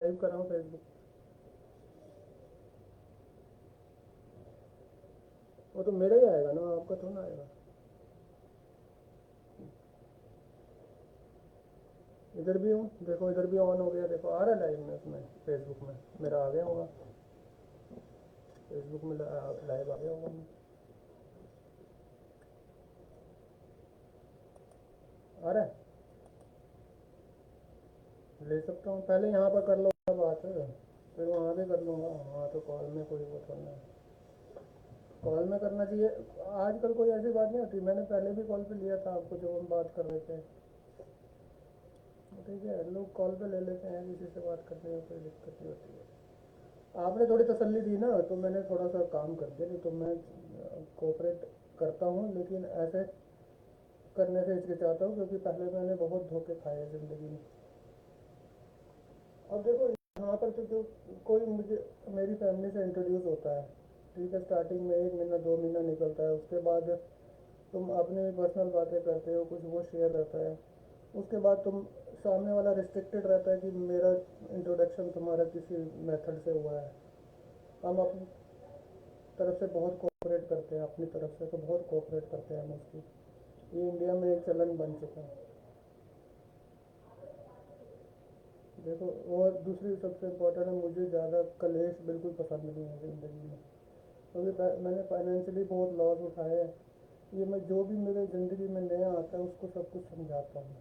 Live कर रहा हूँ फेसबुक। वो तो मेरा ही आएगा ना, आपका थोड़ा ना आएगा। इधर भी हूँ, देखो इधर भी ऑन हो गया, देखो आ रहा है लाइव में, उसमें फेसबुक में मेरा आ गया होगा, फेसबुक में लाइव आ गया होगा। आ रहा है, ले सकता हूँ। पहले यहाँ पर कर लो बात, फिर वहाँ भी कर लूँगा। वहाँ तो कॉल में कोई वो थोड़ा है, कॉल में करना चाहिए। आजकल कोई ऐसी बात नहीं होती, मैंने पहले भी कॉल पे लिया था आपको जब हम बात कर रहे थे। ठीक है, लोग कॉल पे ले लेते हैं, किसी से बात करने में कोई दिक्कत नहीं होती है। आपने थोड़ी तसल्ली दी ना, तो मैंने थोड़ा सा काम कर दिया। नहीं तो मैं कोऑपरेट करता हूँ, लेकिन ऐसे करने से हिचकिचाता हूँ, क्योंकि पहले मैंने बहुत धोखे खाए हैं ज़िंदगी में। अब देखो यहाँ पर तो जो कोई मुझे मेरी फैमिली से इंट्रोड्यूस होता है, ठीक है, स्टार्टिंग में 1 महीना 2 महीना निकलता है, उसके बाद तुम अपनी पर्सनल बातें करते हो, कुछ वो शेयर रहता है, उसके बाद तुम सामने वाला रिस्ट्रिक्टेड रहता है कि मेरा इंट्रोडक्शन तुम्हारा किसी मेथड से हुआ है। हम अपनी तरफ से बहुत कोऑपरेट करते हैं, अपनी तरफ से तो बहुत कोऑपरेट करते हैं हम उसकी। ये इंडिया में एक चलन बन चुका है। देखो, और दूसरी सबसे इम्पोर्टेंट है, मुझे ज़्यादा कलेश बिल्कुल पसंद नहीं है ज़िंदगी में, क्योंकि मैंने फाइनेंशियली बहुत लॉस उठाए हैं। ये मैं जो भी मेरे ज़िंदगी में नया आता है उसको सब कुछ समझाता हूँ।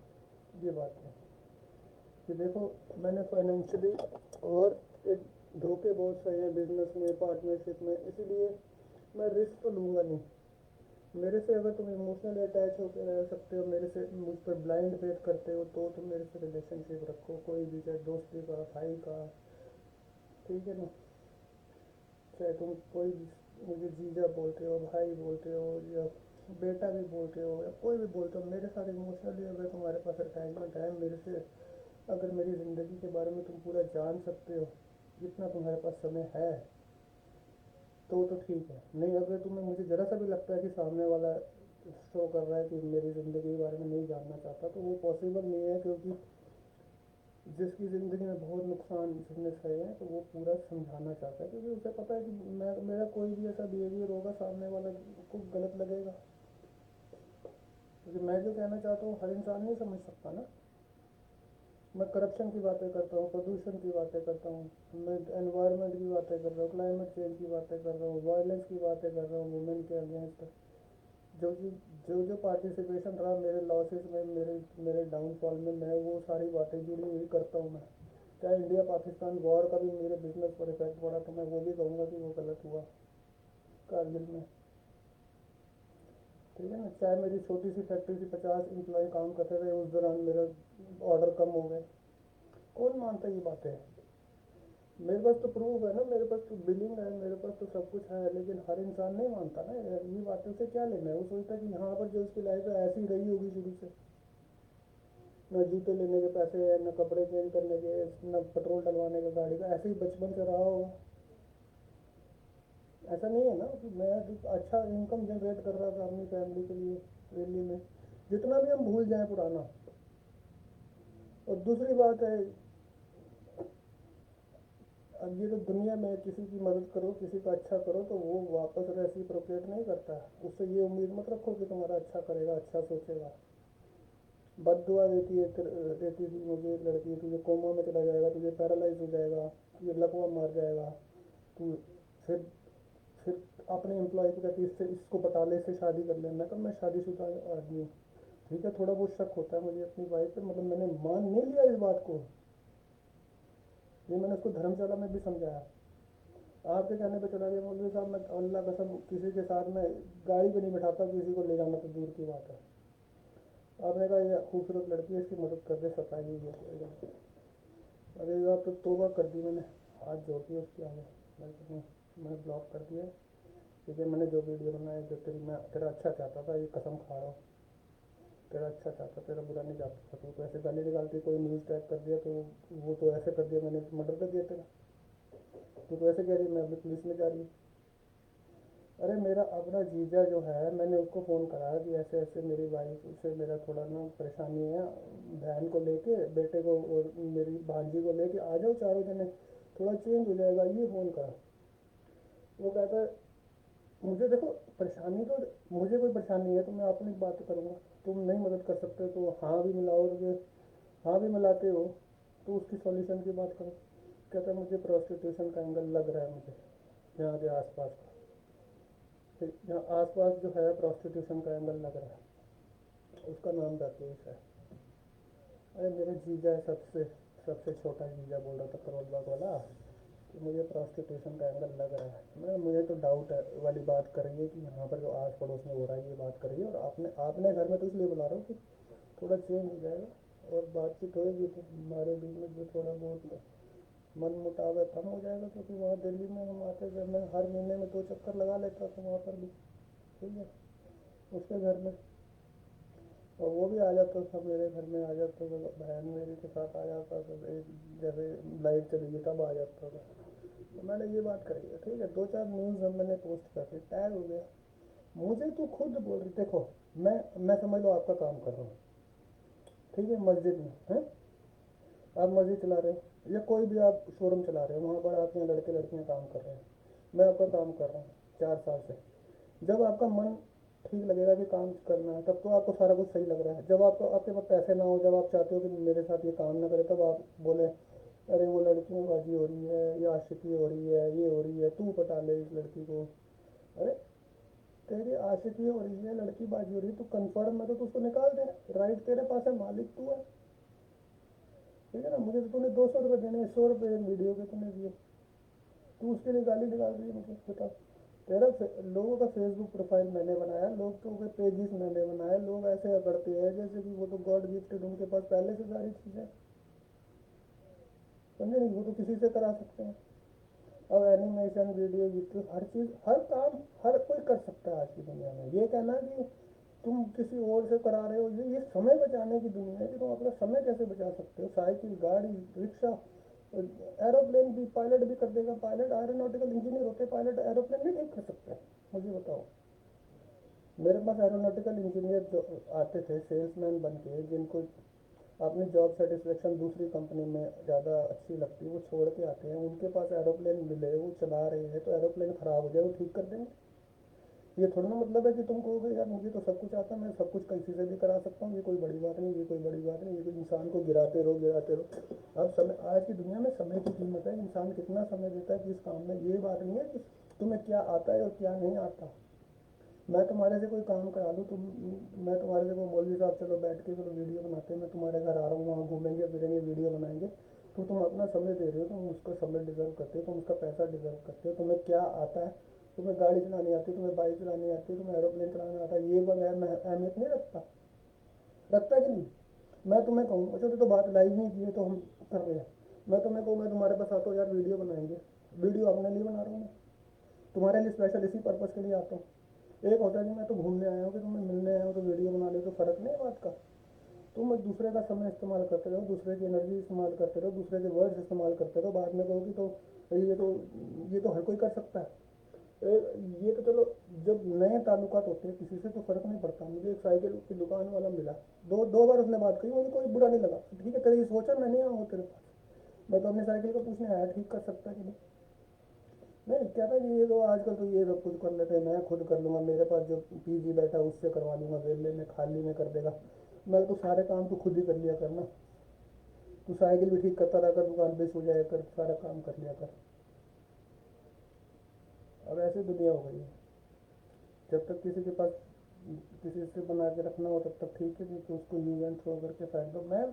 ये बात है कि देखो, मैंने फाइनेंशियली और एक धोखे बहुत सहे हैं बिजनेस में, पार्टनरशिप में, इसीलिए मैं रिस्क तो लूँगा नहीं। मेरे से अगर तुम इमोशनली अटैच होकर रह सकते हो, मेरे से मुझ पर ब्लाइंड फेथ करते हो, तो तुम मेरे से रिलेशनशिप रखो, कोई भी, चाहे दोस्ती का, भाई का, ठीक है ना। चाहे तुम कोई मुझे जीजा बोलते हो, भाई बोलते हो, या बेटा भी बोलते हो, या कोई भी बोलते हो, मेरे साथ इमोशनली अगर तुम्हारे पास अटैचमेंट है, मेरे से अगर मेरी ज़िंदगी के बारे में तुम पूरा जान सकते हो, जितना तुम्हारे पास समय है, तो ठीक है। नहीं, अगर तुम्हें मुझे ज़रा सा भी लगता है कि सामने वाला शो कर रहा है कि मेरी ज़िंदगी के बारे में नहीं जानना चाहता, तो वो पॉसिबल नहीं है, क्योंकि जिसकी ज़िंदगी में बहुत नुकसान जिसने सहे हैं, तो वो पूरा समझाना चाहता है, क्योंकि उसे पता है कि मेरा कोई भी ऐसा बिहेवियर होगा, सामने वाला को गलत लगेगा। क्योंकि मैं जो कहना चाहता हूँ हर इंसान नहीं समझ सकता ना। मैं करप्शन की बातें करता हूँ, प्रदूषण की बातें करता हूँ, मैं एनवायरनमेंट की बातें कर रहा हूँ, क्लाइमेट चेंज की बातें कर रहा हूँ, वायलेंस की बातें कर रहा हूँ वुमेन के अगेंस्ट। जो जो जो पार्टिसिपेशन रहा मेरे लॉसेस में, मेरे डाउनफॉल में, मैं वो सारी बातें जुड़ी हुई करता हूँ मैं। चाहे इंडिया पाकिस्तान वॉर का भी मेरे बिजनेस पर इफेक्ट पड़ा, तो मैं वो भी कहूँगा कि वो गलत हुआ कारगिल में, ठीक है ना। चाहे मेरी छोटी सी फैक्ट्री थी, 50 एम्प्लॉय काम करते थे, उस दौरान मेरा ऑर्डर कम हो गए, कौन मानता ये बातें है। मेरे पास तो प्रूफ है ना, मेरे पास तो बिलिंग है, मेरे पास तो सब कुछ है, लेकिन हर इंसान नहीं मानता ना। ये बातों से क्या लेना है, वो सोचता है कि यहाँ पर जो उसकी लाइफ है ऐसी रही होगी शुरू से, न जूते लेने के पैसे है, न कपड़े चेंज करने के, न पेट्रोल डलवाने का गाड़ी का, ऐसे ही बचपन से रहा होगा। ऐसा नहीं है ना कि मैं अच्छा इनकम जनरेट कर रहा था अपनी फैमिली के लिए दिल्ली में, जितना भी हम भूल जाएं पुराना। और दूसरी बात है, अब ये तो दुनिया में किसी की मदद करो, किसी का अच्छा करो, तो वो वापस रेसिप्रोकेट नहीं करता। उससे ये उम्मीद मत रखो कि तुम्हारा अच्छा करेगा, अच्छा सोचेगा। बददुआ देती थी मुझे एक लड़की, तुझे कोमा में चला जाएगा, तुझे पैरालाइज हो जाएगा, तुझे लकवा मार जाएगा, तू फिर फिर अपने एम्प्लॉय को कहती है इससे, इसको बटाले से शादी कर लेना। कब, मैं शादीशुदा आदमी हूँ, ठीक है, थोड़ा बहुत शक होता है मुझे अपनी वाइफ पे, मतलब मैंने मान नहीं लिया इस बात को। ये मैंने उसको धर्मशाला में भी समझाया, आपके कहने पे चला गया, मौलवी साहब मैं अल्लाह कसम किसी के साथ में गाड़ी पे नहीं बैठाता, किसी को ले जाना तो दूर की बात है। आपने कहा ये खूबसूरत लड़की है, इसकी मदद कर दे, सताएगी ये। अरे आप तो तोबा कर दी मैंने, हाथ जोड़ दिया उसके आगे। मैंने ब्लॉक कर दिया, ठीक है। मैंने जो वीडियो बनाया, जो मैं तेरा अच्छा चाहता था, ये कसम खा रहा हूँ, तेरा अच्छा चाहता, तेरा बुरा नहीं चाहता था। तू तो ऐसे गाली निकालती, कोई न्यूज़ टैग कर दिया, तो वो तो ऐसे कर दिया, मैंने मर्डर कर दिया तेरा। तू तो ऐसे कह रही मैं अभी पुलिस में जा रही हूँ। अरे मेरा अपना जीजा जो है, मैंने उसको फ़ोन करा कि ऐसे ऐसे मेरी वाइफ से मेरा थोड़ा ना परेशानी है, बहन को लेके, बेटे को और मेरी भांजी को लेके आ जाओ चारों जने, थोड़ा चेंज हो जाएगा, ये फ़ोन करा। वो कहता है मुझे देखो परेशानी तो, मुझे कोई परेशानी है तो मैं अपनी बात करूँगा, तुम नहीं मदद कर सकते तो हाँ भी मिलाओ, तो हाँ भी मिलाते हो तो उसकी सॉल्यूशन की बात करो। कहता है मुझे प्रोस्टिट्यूशन का एंगल लग रहा है मुझे, यहाँ के आसपास का, ठीक, यहाँ आसपास जो है प्रोस्टिट्यूशन का एंगल लग रहा है। उसका नाम राकेश है। अरे मेरे जीजा है, सबसे सबसे छोटा जीजा बोल रहा था करोल बाग वाला, कि मुझे प्रोस्टिट्यूशन का एंगल लग रहा है। मैं मुझे तो डाउट है वाली बात कर रही है कि यहाँ पर जो आस पड़ोस में हो रहा है ये बात कर रही है, और आपने आपने घर में तो इसलिए बुला रहा हूँ कि थोड़ा चेंज हो जाएगा और बातचीत होगी तो हमारे बीच में जो थोड़ा बहुत मन मुटाव है कम हो जाएगा, क्योंकि वहाँ दिल्ली में हम आते थे, मैं हर महीने में 2 चक्कर लगा लेता था वहाँ पर भी, ठीक है, उसके घर में, और वो भी आ जाता था मेरे घर में, आ जाता था बहन मेरी के साथ आ जाता था, एक जैसे लाइट चली गई तब आ जाता था। तो मैंने ये बात करी है, ठीक है, 2 4 न्यूज़ हम मैंने पोस्ट कर दी, टैग हो गया। मुझे तो खुद बोल रही, देखो मैं समझ लो आपका काम कर रहा हूँ, ठीक है, मस्जिद में है, आप मस्जिद चला रहे हो या कोई भी आप शोरूम चला रहे हो, वहाँ पर आपके यहाँ लड़के लड़कियाँ काम कर रहे हैं, मैं आपका काम कर रहा हूँ 4 साल से। जब आपका मन ठीक लगेगा कि काम करना है, तब तो आपको सारा कुछ सही लग रहा है। जब आपको आपके पास पैसे ना हो, जब आप चाहते हो कि मेरे साथ ये काम ना करे, तब आप बोले अरे वो लड़कियोंबाजी हो रही है, ये आशिकी हो रही है, ये हो रही है, तू पटा ले इस लड़की को। अरे तेरी आशिकी हो रही है, लड़की बाजी हो रही है, तू कंफर्म है तो तू उसको निकाल दे, राइट तेरे पास है, मालिक तू है, ठीक है ना। मुझे तो तूने 200 रुपये देने, 100 रुपये एक वीडियो के तूने दिए, तू उसके लिए गाली निकाल रही है मुझे, बता। तेरा लोगों का फेसबुक प्रोफाइल मैंने बनाया, लोगों के पेजेस मैंने बनाए, लोग ऐसे करते हैं जैसे कि वो तो गॉड गिफ्टेड, उनके पास पहले से सारी चीज़ें, समझे नहीं, वो तो किसी से करा सकते हैं। अब एनिमेशन, वीडियो, यूट्यूब, हर चीज़, हर काम हर कोई कर सकता है आज की दुनिया में। ये कहना कि तुम किसी और से करा रहे हो, ये समय बचाने की दुनिया है कि तुम अपना समय कैसे बचा सकते हो। साइकिल, गाड़ी, रिक्शा, एरोप्लेन भी पायलट भी कर देगा, पायलट एरोनॉटिकल इंजीनियर होते, पायलट एरोप्लेन नहीं ठीक कर सकते, मुझे बताओ। मेरे पास एरोनॉटिकल इंजीनियर जो आते थे सेल्समैन बन के, जिनको अपनी जॉब सेटिस्फेक्शन दूसरी कंपनी में ज़्यादा अच्छी लगती है, वो छोड़ के आते हैं, उनके पास एरोप्लेन मिले, वो चला रहे हैं, तो एरोप्लेन ख़राब हो जाए वो ठीक कर देंगे। ये थोड़ा ना मतलब है कि तुम कहोगे यार मुझे तो सब कुछ आता है, मैं सब कुछ किसी से भी करा सकता हूँ, ये कोई बड़ी बात नहीं, ये कोई बड़ी बात नहीं, ये कोई इंसान को गिराते रहो गिराते रहो। अब समय, आज की दुनिया में समय की कीमत है, इंसान कितना समय देता है किस काम में, ये बात नहीं है कि तुम्हें क्या आता है और क्या नहीं आता। मैं तुम्हारे से कोई काम करा लूँ, मैं तुम्हारे से कोई मौलवी साहब चलो बैठ के चलो वीडियो बनाते हैं, मैं तुम्हारे घर आ रहा हूँ, वहाँ घूमेंगे फिरेंगे वीडियो बनाएंगे, तो तुम अपना समय दे रहे हो, तुम उसका समय डिजर्व करते हो, तुम उसका पैसा डिजर्व करते हो। तुम्हें क्या आता है, तुम्हें गाड़ी चलानी आती है, तुम्हें बाइक चलानी आती है, तुम्हें एरोप्लेन चलाना आता है, ये बगैर मैं अहमियत नहीं रखता, रखता कि नहीं। मैं तुम्हें कहूँ अच्छा तो बात लाइव नहीं की है तो हम कर रहे हैं, मैं तुम्हें कहूँ मैं तुम्हारे पास आता हूँ यार वीडियो बनाएंगे, वीडियो अपने लिए बना रहा हूँ मैं, तुम्हारे लिए स्पेशल इसी पर्पज़ के लिए आता हूँ। एक होता है कि मैं तो घूमने आया हूँ, कि तुम्हें मिलने आया हूँ तो वीडियो बना ले, तो फ़र्क नहीं है बात का। तुम दूसरे का समय इस्तेमाल करते रहो, दूसरे की एनर्जी इस्तेमाल करते रहो, दूसरे के वर्ड्स इस्तेमाल करते रहो, बाद में कहोगी तो ये तो ये तो हर कोई कर सकता है। ये तो चलो, जब नए ताल्लुकात होते हैं किसी से तो फ़र्क नहीं पड़ता। मुझे एक साइकिल की दुकान वाला मिला, दो दो बार उसने बात करी, मुझे कोई बुरा नहीं लगा, ठीक है तेरी सोचा, मैं नहीं आऊँगा तेरे पास, मैं तो अपनी साइकिल को पूछने आया ठीक कर सकता कि नहीं। नहीं कहता कि ये तो आजकल तो ये सब कुछ कर लेते हैं, मैं खुद कर लूँगा, मेरे पास जो पीजी बैठा है उससे करवा लूँगा, वेले में खाली में कर देगा। मैं तो सारे काम तो खुद ही कर लिया करना, तू साइकिल भी ठीक करता रहा कर, दुकान बेच हो जाया कर, सारा काम कर लिया कर। अब ऐसी दुनिया हो गई है, जब तक किसी के पास किसी से बना के रखना हो तब तक ठीक है, नहीं तो उसको यूज एंड थ्रो करके फेंक दो। मैं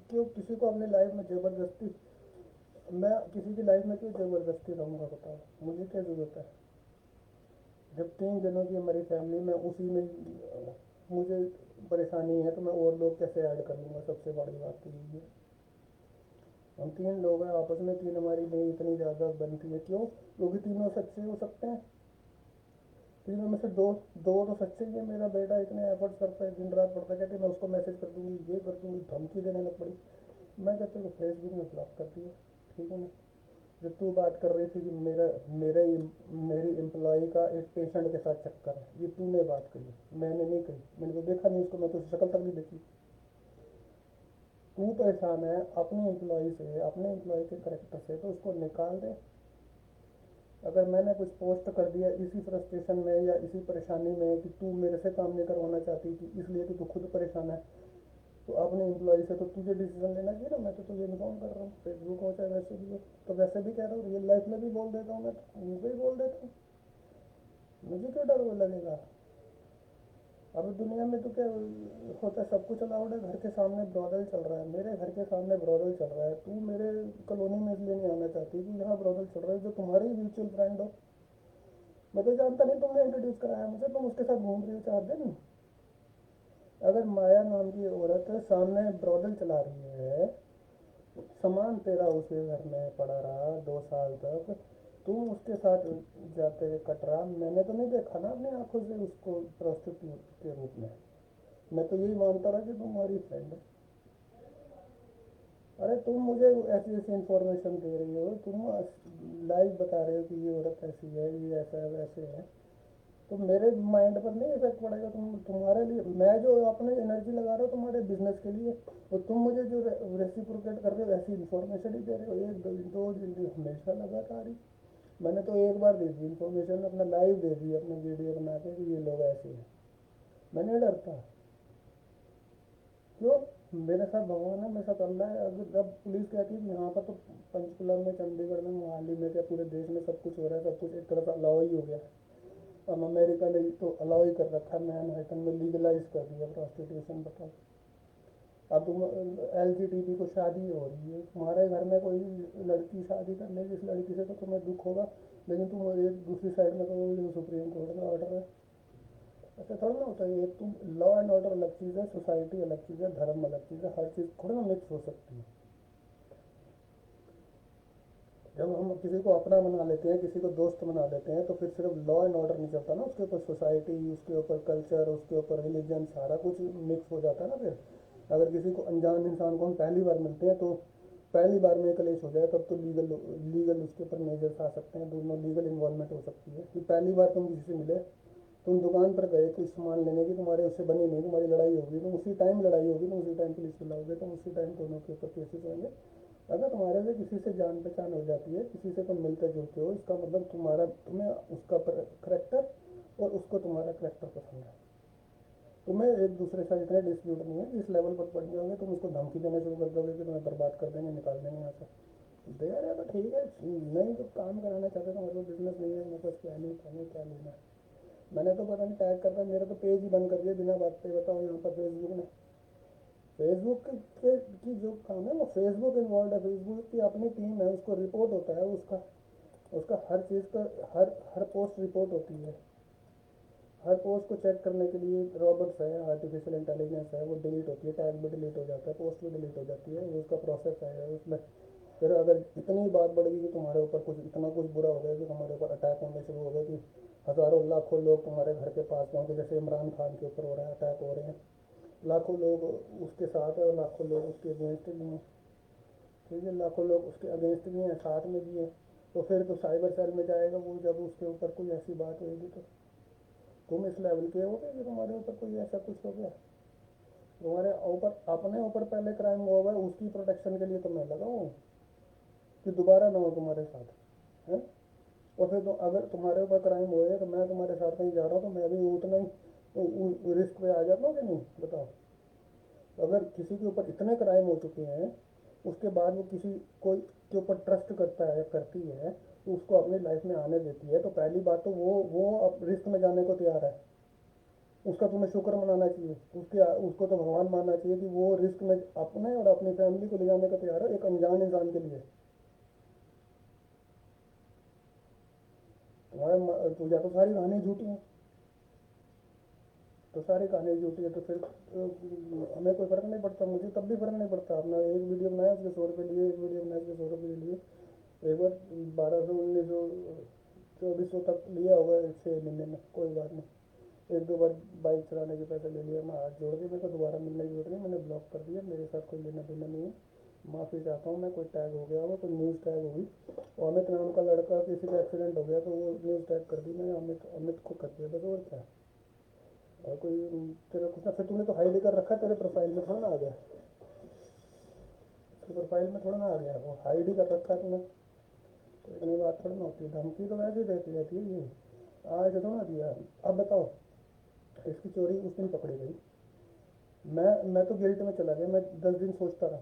क्यों किसी को अपनी लाइफ में ज़बरदस्ती, मैं किसी की लाइफ में क्यों ज़बरदस्ती रहूँगा बताओ, मुझे क्या ज़रूरत है। जब 3 जनों की हमारी फैमिली में उसी में मुझे परेशानी है तो मैं और लोग कैसे ऐड कर लूँगा। सबसे बड़ी बात तो यही है, हम 3 लोग हैं आपस में, तीन हमारी नहीं इतनी ज़्यादा बनती है, क्यों, क्योंकि तीनों सच्चे हो सकते हैं, तीनों में से दो दो तो सच्चे ही है। मेरा बेटा इतने एफर्ट्स करता है, दिन रात पढ़ता, कहते मैं उसको मैसेज कर दूँगी, ये कर दूँगी, धमकी देने लग पड़ी, मैं कहते को फेसबुक में ब्लॉक कर दिया, ठीक है ना। जो तू बात कर रही थी कि मेरी एम्प्लॉय का एक पेशेंट के साथ चक्कर है, ये तूने बात कही, मैंने नहीं कही। मैंने तो देखा नहीं उसको, मैं तो उसकी शक्ल तक नहीं देखी। तू परेशान है अपनी एम्प्लॉय से, अपने एम्प्लॉय के करेक्टर से, तो उसको निकाल दे। अगर मैंने कुछ पोस्ट कर दिया इसी फ्रस्ट्रेशन में या इसी परेशानी में कि तू मेरे से काम नहीं करवाना चाहती कि इसलिए कि तू खुद परेशान है, तो अपने एम्प्लॉय से तो तुझे डिसीजन लेना चाहिए ना। मैं तो तुझे इन्फॉर्म कर रहा हूँ, फेसबुक हो चाहे वैसे भी हो। तो वैसे भी कह रहा हूँ, रियल लाइफ में भी बोल देता हूँ, मैं तो मुँह पे ही बोल देता हूँ। मुझे क्यों डर वो लगेगा? अब दुनिया में तो क्या होता है, सब कुछ अलाउड है। घर के सामने ब्रॉडल चल रहा है, मेरे घर के सामने ब्रॉडल चल रहा है, तू मेरे कॉलोनी में इसलिए नहीं आना चाहती कि यहाँ ब्रॉडल चल रहा है जो तुम्हारे ही म्यूचुअल फ्रेंड हो। मैं तो जानता नहीं, तुमने इंट्रोड्यूस कराया मुझे, तुम उसके साथ घूम रही हो 4 दिन। अगर माया नाम की औरत सामने ब्रॉडल चला रही है, सामान तेरा उसके घर में पड़ा रहा 2 साल तक, तुम उसके साथ जाते हुए कट रहा, मैंने तो नहीं देखा ना अपनी आंखों से उसको प्रोस्टिट्यूट के रूप में। मैं तो यही मानता रहा कि तुम्हारी फ्रेंड है। अरे तुम मुझे ऐसी ऐसी इंफॉर्मेशन दे रही हो, तुम लाइव बता रहे हो कि ये औरत ऐसी है, ये ऐसा है, वैसे है, तो मेरे माइंड पर नहीं इफेक्ट पड़ेगा? तुम्हारे लिए मैं जो अपने एनर्जी लगा रहा हूँ तुम्हारे बिजनेस के लिए, और तुम मुझे जो रेसिप्रोकेट कर रहे हो ऐसी इंफॉर्मेशन ही दे रहे हो, एक दो दो दिन हमेशा लगातार ही। मैंने तो एक बार दे दी इंफॉर्मेशन, अपना लाइव दे दी, अपना वीडियो बना के कि ये लोग ऐसे हैं। मैं नहीं डरता। क्यों? मेरे साथ भगवान है, मेरे साथ अल्लाह है। अगर जब पुलिस कहती है कि यहाँ पर तो पंचकुला में, चंडीगढ़ में, मोहाली में, क्या पूरे देश में सब कुछ हो रहा है, सब कुछ एक तरह से अलाउ ही हो गया है। अब अमेरिका ने तो अलाउ ही कर रखा है, मैनहट्टन में लीगलाइज कर दिया प्रोस्टिट्यूशन। बताओ, अब तुम एलजीबीटी को शादी हो रही है, तुम्हारे घर में कोई लड़की शादी कर लेगी, इस लड़की से तो तुम्हें दुख होगा, लेकिन तुम एक दूसरी साइड में कहोगे सुप्रीम कोर्ट का ऑर्डर है। ऐसा थोड़ा ना होता है। ये तुम लॉ एंड ऑर्डर अलग चीज़ है, सोसाइटी अलग चीज़ है, धर्म अलग चीज़ है, हर चीज़ थोड़ा ना मिक्स हो सकती है। जब हम किसी को अपना बना लेते हैं, किसी को दोस्त बना लेते हैं, तो फिर सिर्फ लॉ एंड ऑर्डर नहीं चलता ना, उसके ऊपर सोसाइटी, उसके ऊपर कल्चर, उसके ऊपर रिलीजन, सारा कुछ मिक्स हो जाता है ना फिर। अगर किसी को अनजान इंसान को हम पहली बार मिलते हैं, तो पहली बार में कलेश हो जाए तब तो लीगल उसके ऊपर मेजर्स आ सकते हैं, दोनों लीगल इन्वॉल्वमेंट हो सकती है। कि पहली बार तुम किसी से मिले, तुम दुकान पर गए कुछ सामान लेने की, तुम्हारे उससे बनी नहीं, तुम्हारी लड़ाई होगी, तुम उसी टाइम लड़ाई होगी, तुम उसी टाइम पुलिस बुलाओगे, तुम उसी टाइम दोनों के ऊपर केसेस होंगे। अगर तुम्हारे से किसी से जान पहचान हो जाती है, किसी से तुम मिलते जुलते हो, इसका मतलब तुम्हें उसका करेक्टर और उसको तुम्हारा करेक्टर पसंद है। तुम्हें एक दूसरे के साथ इतने डिस्प्यूट नहीं है, इस लेवल पर पड़ जाओगे, तुम उसको धमकी देना शुरू कर दोगे कि तुम्हें बर्बाद कर देंगे, निकाल देंगे यहाँ से। दे यार, तो ठीक है, नहीं तो काम कराना चाहते तो मेरे को बिजनेस नहीं है, मेरे पास क्या नहीं, क्या लेना है। मैंने तो पता नहीं टैग करता, मेरा तो पेज ही बंद कर दिया बिना बात पे। बताओ यहाँ पर फेसबुक ने, फेसबुक की जो काम है वो फेसबुक इन्वॉल्व है, फेसबुक की अपनी टीम है, उसको रिपोर्ट होता है, उसका उसका हर चीज़ का हर हर पोस्ट रिपोर्ट होती है। हर पोस्ट को चेक करने के लिए रॉबर्ट्स है, आर्टिफिशियल इंटेलिजेंस है, वो डिलीट होती है, टैग भी डिलीट हो जाता है, पोस्ट भी डिलीट हो जाती है, वो उसका प्रोसेस है उसमें। फिर अगर इतनी बात बढ़ गई कि तुम्हारे ऊपर कुछ इतना कुछ बुरा हो गया कि तुम्हारे ऊपर अटैक होने शुरू हो गए, कि हज़ारों लाखों लोग तुम्हारे घर के पास पहुँचे, जैसे इमरान खान के ऊपर हो रहा है, अटैक हो रहे हैं, लाखों लोग उसके साथ है और लाखों लोग उसके अगेंस्ट भी हैं। ठीक है, लाखों लोग उसके अगेंस्ट भी हैं, साथ में भी है, तो फिर तो साइबर सेल में जाएगा वो, जब उसके ऊपर कोई ऐसी बात होगी तो। तुम इस लेवल के हो गए कि तुम्हारे ऊपर कोई ऐसा कुछ हो गया? तुम्हारे ऊपर, अपने ऊपर पहले क्राइम हुआ है, उसकी प्रोटेक्शन के लिए तो मैं लगा हूँ कि दोबारा ना हो तुम्हारे साथ, है। और फिर तो अगर तुम्हारे ऊपर क्राइम हो है तो मैं तुम्हारे साथ कहीं जा रहा हूँ तो मैं भी उतना ही रिस्क पे आ जाता हूँ कि नहीं? बताओ। अगर किसी के ऊपर इतने क्राइम हो चुके हैं, उसके बाद वो किसी कोई के ऊपर ट्रस्ट करता है, करती है, तो उसको अपनी लाइफ में आने देती है, तो पहली बात तो वो अब रिस्क में जाने को तैयार है। उसका तुम्हें शुक्र मनाना चाहिए, उसको तो भगवान मानना चाहिए कि वो रिस्क में अपने और अपनी फैमिली को ले जाने को तैयार है, एक अनजान इंसान के लिए। तुम्हारे तो या तो सारी कहानी झूठी है, तो सारी कहानी झूठी है, तो फिर हमें कोई फ़र्क नहीं पड़ता, मुझे तब भी फ़र्क नहीं पड़ता। अपना एक वीडियो बनाया उसके 100 रुपये लिए, एक वीडियो बनाया उसके 100 रुपये लिए, एक बार 1200, 1900, 2400 तक लिया होगा 6 महीने में, कोई बात नहीं। एक दो बार बाइक चलाने के पैसे ले लिया, मैं हाथ जोड़ के, मेरे को दोबारा मिलने की जरूरत नहीं, मैंने ब्लॉक कर दिया, मेरे साथ कोई लेना देना नहीं है। माफ़ी चाहता हूँ मैं, कोई टैग हो गया होगा, कोई न्यूज़ टैग होगी, और अमित नाम का लड़का किसी का एक्सीडेंट हो गया तो वो न्यूज़ टैग कर दी मैंने, अमित अमित को कर दिया बस, और क्या। और कोई तेरे कुछ ना, फिर तूने तो हाईड कर रखा है, तेरे प्रोफाइल में थोड़ा ना आ गया, तेरे प्रोफाइल में थोड़ा ना आ गया, वो हाईड ही कर रखा है तूने। तो इतनी बात थोड़ी ना होती है, धमकी तो वैसे ही देती रहती है ये, आज तो ना दिया। अब बताओ, इसकी चोरी उस दिन पकड़ी गई, मैं तो गिल्ट में चला गया, मैं 10 दिन सोचता रहा।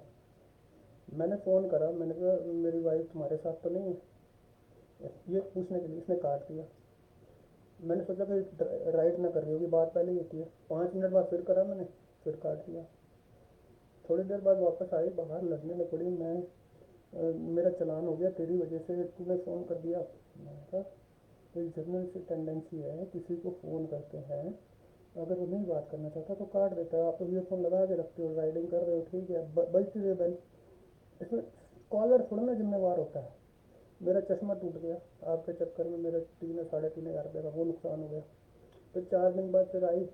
मैंने फ़ोन करा, मैंने कहा मेरी वाइफ तुम्हारे साथ तो नहीं है, ये पूछने के लिए इसने काट दिया। मैंने सोचा कि राइट ना कर रही होगी, बात पहले ही होती है। 5 मिनट बाद फिर करा मैंने, फिर काट दिया। थोड़ी देर बाद वापस आई, बाहर लड़ने में पड़ी, मेरा चालान हो गया तेरी वजह से, तूने फ़ोन कर दिया। मैंने कहा एक जनरल सी टेंडेंसी है, किसी को फ़ोन करते हैं, अगर वो नहीं बात करना चाहता तो काट देता है। आप तो ईयरफोन लगा के रखते हो, राइडिंग कर रहे हो, ठीक है, बजती रही बेल, इसमें कॉलर थोड़ा ना जिम्मेवार होता है। मेरा चश्मा टूट गया आपके चक्कर में, मेरा 3 या 3.5 हज़ार रुपये का वो नुकसान हो गया। फिर 4 दिन बाद फिर आई,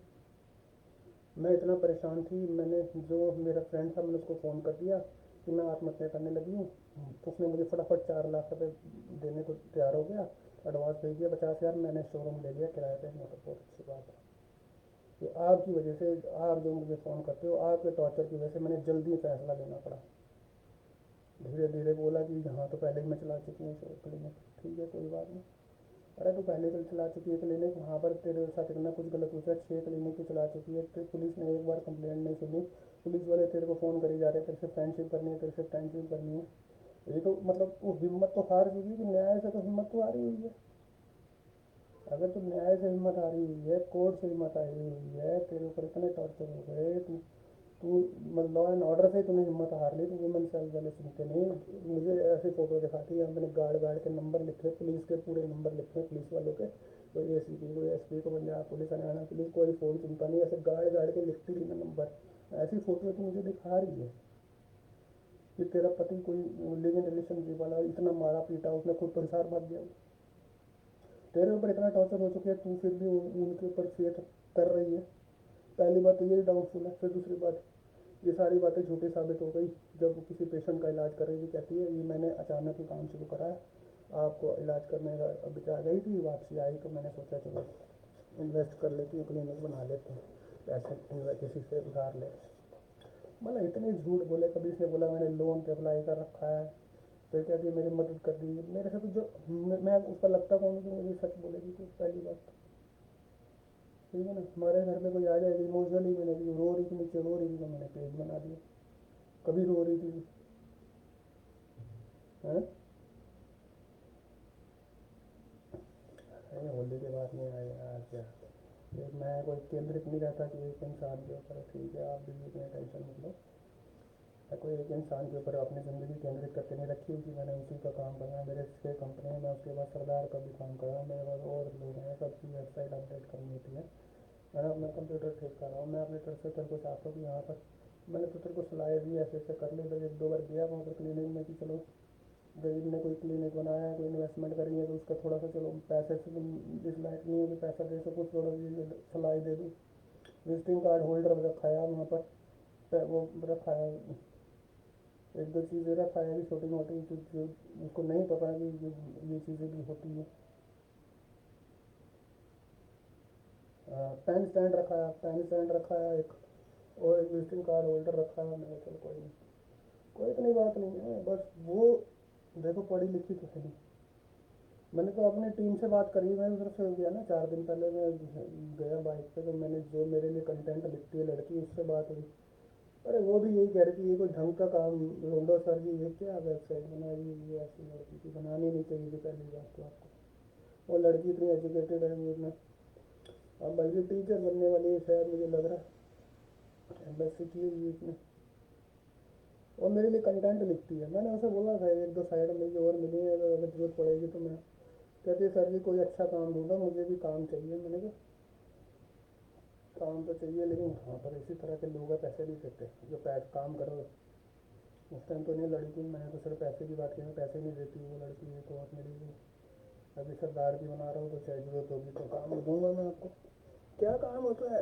मैं इतना परेशान थी, मैंने जो मेरा फ्रेंड था मैंने उसको फ़ोन कर दिया कि मैं आत्महत्या करने लगी हूँ। तो उसने मुझे फटाफट 4 लाख रुपये देने को तैयार हो गया, एडवांस भेज दिया 50 हज़ार, मैंने शोरूम ले लिया किराए पे। मतलब बहुत अच्छी बात है कि आपकी वजह से, आप जो मुझे फ़ोन करते हो, आपके टॉर्चर की वजह से मैंने जल्दी फैसला लेना पड़ा। धीरे धीरे बोला कि हाँ तो पहले ही मैं चला चुकी हूँ क्लिनिक, ठीक है कोई बात नहीं। अरे तो पहले कल चला चुकी है क्लिनिक, वहाँ पर तेरे साथ इतना कुछ गलत हो गया, 6 क्लिनिक की चला चुकी है, तो पुलिस ने एक बार कंप्लेंट नहीं सुनी, पुलिस वाले तेरे को फ़ोन करी जा रहे हैं, तेरे से फ्रेंडशिप करनी है, तेरे से फ्रेंडशिप करनी है। ये तो मतलब वो हिम्मत तो हार चुकी है, कि न्याय से तो हिम्मत तो हारी हुई है। अगर तो न्याय से हिम्मत हारी हुई है, कोर्ट से हिम्मत हारी हुई है, तेरे ऊपर इतने टॉर्चर हो गए, तू मतलब लॉ एंड ऑर्डर से तूने हिम्मत हार ली, तो वुमेन सेल्फ वाले सुनते नहीं। मुझे ऐसी फ़ोटो दिखाती है, मैंने गार्ड गार्ड के नंबर लिखे, पुलिस के पूरे नंबर लिखे, पुलिस वालों के, कोई ACP, कोई SP को, पंजाब पुलिस, हरियाणा पुलिस, कोई फ़ोन सुनता नहीं, ऐसे गार्ड गार्ड के लिखती रही मैं नंबर। ऐसी फ़ोटो तो मुझे दिखा रही है कि तेरा पति कोई लिव इन रिलेशनशिप वाला, इतना मारा पीटा, उसने खुद तो हिसार भाग गया, तेरे ऊपर इतना टॉर्चर हो चुके हैं, तू फिर भी उनके ऊपर फेथ कर रही है। पहली बात तो ये डाउटफुल है, फिर दूसरी बात ये सारी बातें झूठी साबित हो गई। जब वो किसी पेशेंट का इलाज कर रही थी, कहती है ये मैंने अचानक ही काम शुरू करा है, आपको इलाज करने का बचा गई थी, वापसी आई तो मैंने सोचा चलो इन्वेस्ट कर लेती हूँ, क्लिनिक बना लेती हूँ, पैसे किसी से उधार ले। मतलब इतने झूठ बोले, कभी इसने बोला मैंने लोन पे अप्लाई कर रखा है, फिर कहती है मेरी मदद कर दी मेरे से, तो जो मैं उसका लगता कौन कि मुझे सच बोलेगी। तो पहली बात ठीक है ना, हमारे घर में कोई आ जाएगी इमोशनली, मैंने रो रही थी, नीचे रो रही थी, तो मैंने पेज बना दिया। कभी रो रही थी है, होली के बाद में आए यार क्या, एक मैं कोई केंद्रित नहीं रहता कि एक इंसान के ऊपर, ठीक है आप भी इतने टेंशन मतलब, मैं कोई एक इंसान के ऊपर अपनी ज़िंदगी केंद्रित करके नहीं रखी हुई कि मैंने उसी का काम करना है, मेरे 6 कंपनी है, मैं उसके बाद सरदार का भी काम कर रहा हूँ, मेरे पास और लोग हैं, सबकी वेबसाइट अपडेट करनी होती है ना, मैं कंप्यूटर ठीक कर रहा हूँ। मैं अपनी तरफ से तेरे को चाहता हूँ कि यहाँ पर मैंने तो तेरे को सलाह दी ऐसे ऐसे कर ले, तो 1-2 बार गया वहाँ पर क्लिनिक में कि चलो गरीब ने कोई क्लिनिक बनाया है, कोई इन्वेस्टमेंट करी है, तो उसका थोड़ा सा चलो पैसे से तुम जिस लायक नहीं हो कि पैसा दे सको, थोड़ा सलाह दे दूँ। विजिटिंग कार्ड होल्डर रखा है वहाँ पर, वो रखा है, 1-2 चीज़ें रखा है छोटी मोटी, जो उसको नहीं पता कि ये चीज़ें भी होती हैं। पेन स्टैंड रखा है, पेन स्टैंड रखा है एक, और एक विजिटिंग कार्ड होल्डर रखा है। मैंने चलो कोई नहीं, कोई इतनी बात नहीं है, बस वो देखो पढ़ी लिखी तो है नहीं। मैंने तो अपनी टीम से बात करी, मैं उधर से गया ना 4 दिन पहले, मैं गया बाइक पे, तो मैंने जो मेरे लिए कंटेंट लिखती है लड़की, उससे बात हुई। अरे वो भी यही कह रही थी ये कोई ढंग का काम ढूंढो सर जी, ये क्या वेबसाइट बनाई, ये ऐसी लड़की की बनानी नहीं चाहिए थी पहली बात तो आपको। वो लड़की इतनी एजुकेटेड है, वो इतना, अब बल्कि टीचर बनने वाली है शायद, मुझे लग रहा है MSc की हुई इसने, और मेरे लिए कंटेंट लिखती है। मैंने उसे बोला था 1-2 साइड में जो और मिली है, अगर जरूरत पड़ेगी तो मैं, कहती है सर जी कोई अच्छा काम ढूंढा, मुझे भी काम चाहिए। मैंने कहा काम तो चाहिए, लेकिन वहाँ पर इसी तरह के लोग हैं पैसे नहीं देते, जो काम करो। उस टाइम तो नहीं लड़ी थी, मैंने तो सिर्फ पैसे की बात की, मैं पैसे नहीं देती वो लड़की, है तो और मेरी भी अभी सरदार की बना रहा हूँ, तो चाहे जरूरत होगी तो काम दूंगा मैं आपको। क्या काम होता है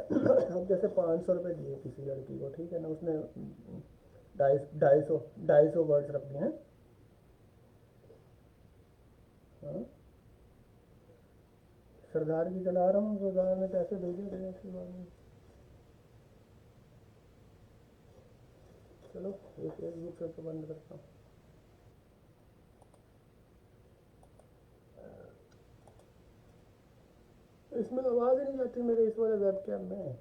अब जैसे 500 रुपये दिए किसी लड़की को, ठीक है ना, उसने ढाई सौ वर्ड्स रख दिए हैं। हाँ, सरदार की चला रहा हूँ, सरदार ने पैसे भेजे थे, ऐसी बात नहीं। चलो ये फेसबुक से तो बंद करता हूँ। इसमें तो आवाज़ ही नहीं जाती मेरे इस वाले वेब कैम में।